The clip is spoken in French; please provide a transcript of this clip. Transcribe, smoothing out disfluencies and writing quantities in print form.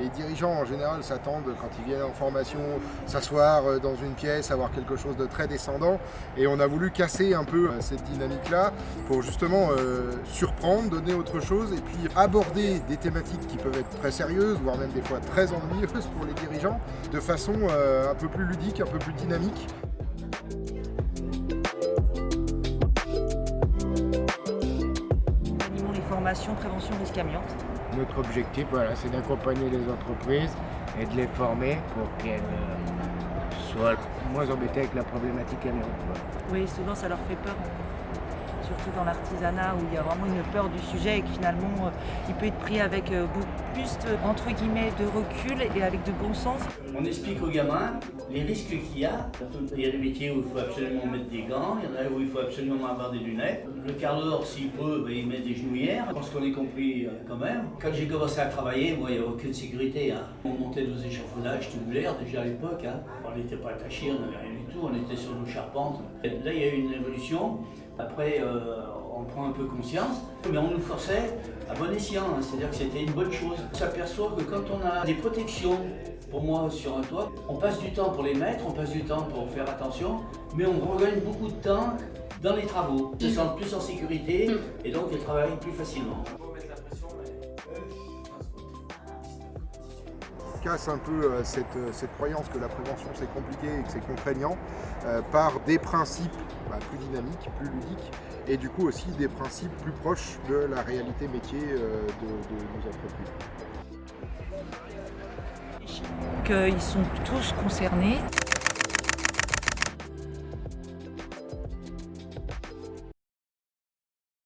Les dirigeants en général s'attendent quand ils viennent en formation s'asseoir dans une pièce, avoir quelque chose de très descendant, et on a voulu casser un peu cette dynamique-là pour justement surprendre, donner autre chose et puis aborder des thématiques qui peuvent être très sérieuses, voire même des fois très ennuyeuses pour les dirigeants, de façon un peu plus ludique, un peu plus dynamique. Formation prévention risque amiante. Notre objectif, voilà, c'est d'accompagner les entreprises et de les former pour qu'elles soient moins embêtées avec la problématique amiante. Oui, souvent ça leur fait peur, surtout dans l'artisanat où il y a vraiment une peur du sujet et que finalement il peut être pris avec beaucoup plus entre guillemets de recul et avec de bon sens. On explique aux gamins les risques qu'il y a. Il y a des métiers où il faut absolument mettre des gants, il y en a où il faut absolument avoir des lunettes. Le quart d'heure, s'il peut, il met des genouillères. Je pense qu'on est compris quand même. Quand j'ai commencé à travailler, moi, il n'y avait aucune sécurité. On montait nos échafaudages tubulaires déjà à l'époque. On n'était pas attachés, on n'avait rien du tout, on était sur nos charpentes. Là, il y a eu une évolution. Après, on prend un peu conscience, mais on nous forçait à bon escient, c'est-à-dire que c'était une bonne chose. On s'aperçoit que quand on a des protections, pour moi, sur un toit, on passe du temps pour les mettre, on passe du temps pour faire attention, mais on regagne beaucoup de temps dans les travaux. Ils se sentent plus en sécurité et donc ils travaillent plus facilement. Casse un peu cette croyance que la prévention c'est compliqué et que c'est contraignant par des principes plus dynamiques, plus ludiques et du coup aussi des principes plus proches de la réalité métier de nos entreprises. Qu'ils sont tous concernés.